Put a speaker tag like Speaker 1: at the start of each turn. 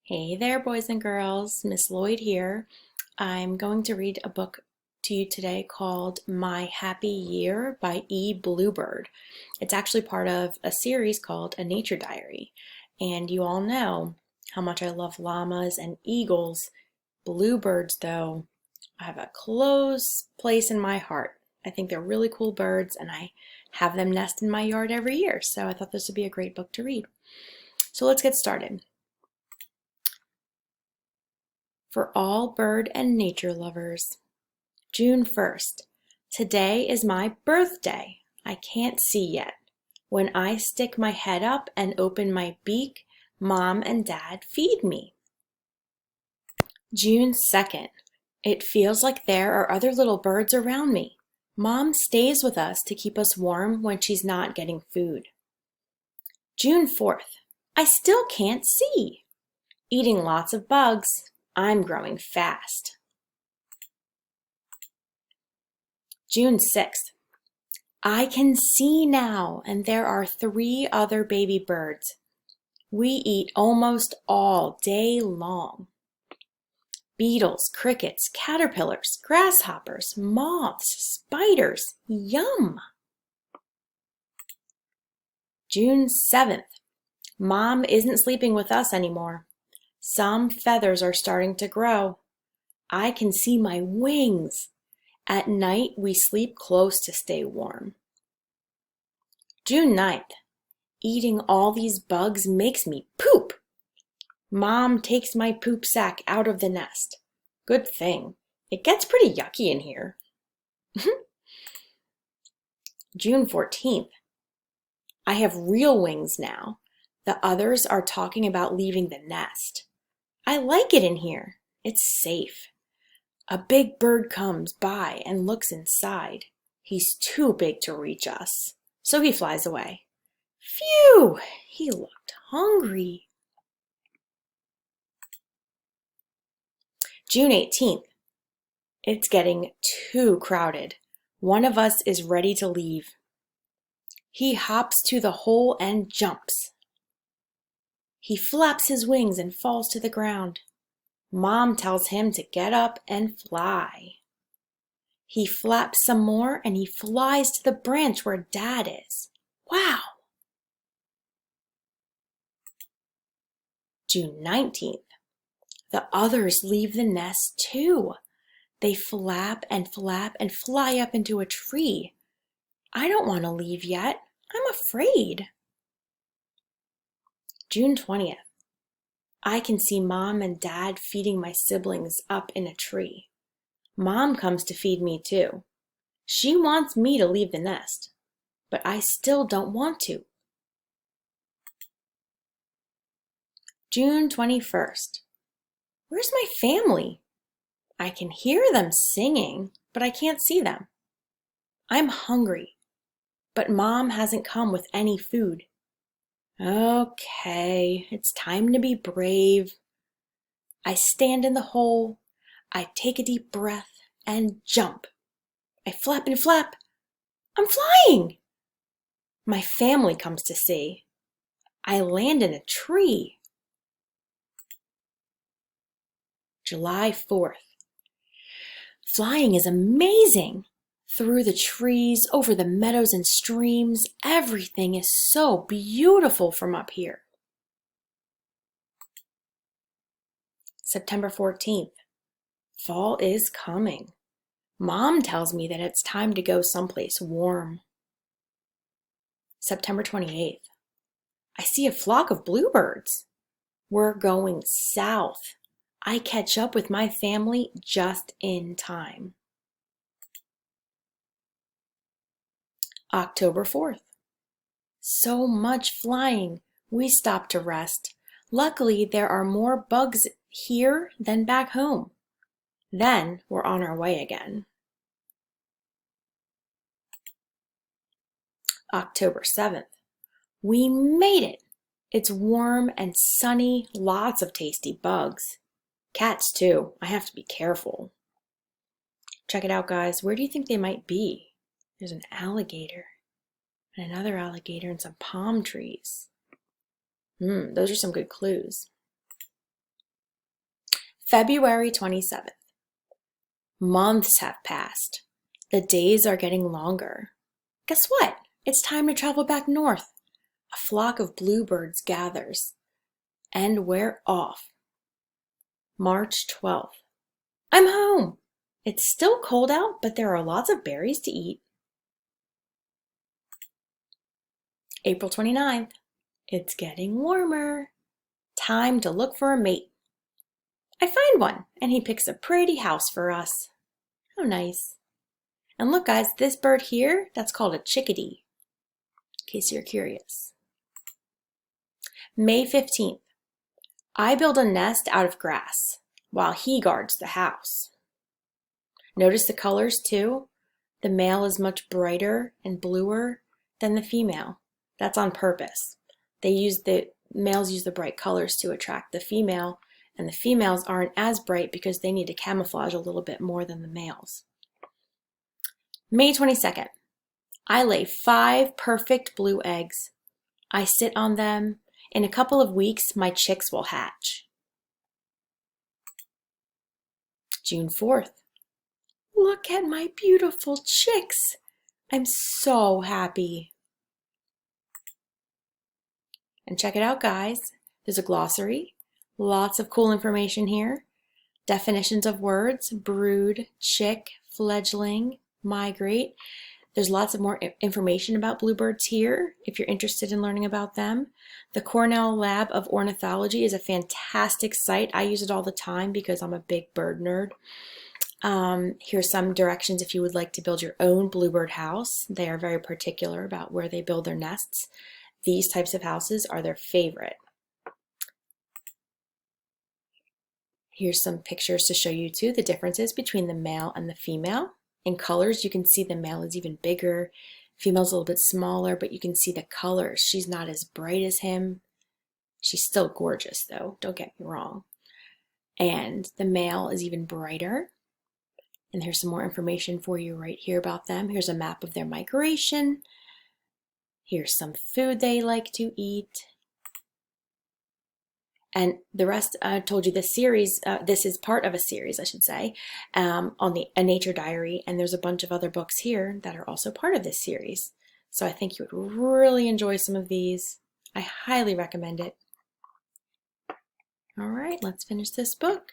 Speaker 1: Hey there, boys and girls. Miss Lloyd here. I'm going to read a book to you today called My Happy Year by Bluebird. It's actually part of a series called A Nature Diary. And you all know how much I love llamas and eagles. Bluebirds, though, have a close place in my heart. I think they're really cool birds, and I have them nest in my yard every year. So I thought this would be a great book to read. So let's get started. For all bird and nature lovers. June 1st. Today is my birthday. I can't see yet. When I stick my head up and open my beak, Mom and Dad feed me. June 2nd. It feels like there are other little birds around me. Mom stays with us to keep us warm when she's not getting food. June 4th. I still can't see. Eating lots of bugs. I'm growing fast. June 6th. I can see now, and there are 3 other baby birds. We eat almost all day long. Beetles, crickets, caterpillars, grasshoppers, moths, spiders. Yum! June 7th. Mom isn't sleeping with us anymore. Some feathers are starting to grow. I can see my wings. At night, we sleep close to stay warm. June 9th. Eating all these bugs makes me poop. Mom takes my poop sack out of the nest. Good thing. It gets pretty yucky in here. June 14th. I have real wings now. The others are talking about leaving the nest. I like it in here. It's safe. A big bird comes by and looks inside. He's too big to reach us, so he flies away. Phew! He looked hungry. June 18th. It's getting too crowded. One of us is ready to leave. He hops to the hole and jumps. He flaps his wings and falls to the ground. Mom tells him to get up and fly. He flaps some more and he flies to the branch where Dad is. Wow! June 19th. The others leave the nest too. They flap and fly up into a tree. I don't want to leave yet. I'm afraid. June 20th. I can see Mom and Dad feeding my siblings up in a tree. Mom comes to feed me too. She wants me to leave the nest, but I still don't want to. June 21st. Where's my family? I can hear them singing, but I can't see them. I'm hungry, but Mom hasn't come with any food. Okay, it's time to be brave. I stand in the hole, I take a deep breath and jump. I flap and flap. I'm flying! My family comes to see. I land in a tree. July 4th. Flying is amazing. Through the trees, over the meadows and streams, everything is so beautiful from up here. September 14th. Fall is coming. Mom tells me that it's time to go someplace warm. September 28th. I see a flock of bluebirds. We're going south. I catch up with my family just in time. October 4th. So much flying. We stop to rest. Luckily, there are more bugs here than back home. Then we're on our way again. October 7th. We made it. It's warm and sunny, lots of tasty bugs. Cats too. I have to be careful. Check it out, guys. Where do you think they might be? There's an alligator and another alligator and some palm trees. Those are some good clues. February 27th. Months have passed. The days are getting longer. Guess what? It's time to travel back north. A flock of bluebirds gathers. And we're off. March 12th. I'm home. It's still cold out, but there are lots of berries to eat. April 29th. It's getting warmer. Time to look for a mate. I find one, and he picks a pretty house for us. How nice. And look, guys, this bird here, that's called a chickadee, in case you're curious. May 15th. I build a nest out of grass while he guards the house. Notice the colors too. The male is much brighter and bluer than the female. That's on purpose. Males use the bright colors to attract the female, and the females aren't as bright because they need to camouflage a little bit more than the males. May 22nd. I lay 5 perfect blue eggs. I sit on them. In a couple of weeks, my chicks will hatch. June 4th. Look at my beautiful chicks. I'm so happy. And check it out, guys. There's a glossary. Lots of cool information here. Definitions of words: brood, chick, fledgling, migrate. There's lots of more information about bluebirds here if you're interested in learning about them. The Cornell Lab of Ornithology is a fantastic site. I use it all the time because I'm a big bird nerd. Here's some directions if you would like to build your own bluebird house. They are very particular about where they build their nests. These types of houses are their favorite. Here's some pictures to show you too the differences between the male and the female. In colors, you can see the male is even bigger. Female's a little bit smaller, but you can see the colors. She's not as bright as him. She's still gorgeous though, don't get me wrong. And the male is even brighter. And here's some more information for you right here about them. Here's a map of their migration. Here's some food they like to eat. And the rest, I told you this series, this is part of a series, I should say, on A Nature Diary. And there's a bunch of other books here that are also part of this series. So I think you would really enjoy some of these. I highly recommend it. All right, let's finish this book.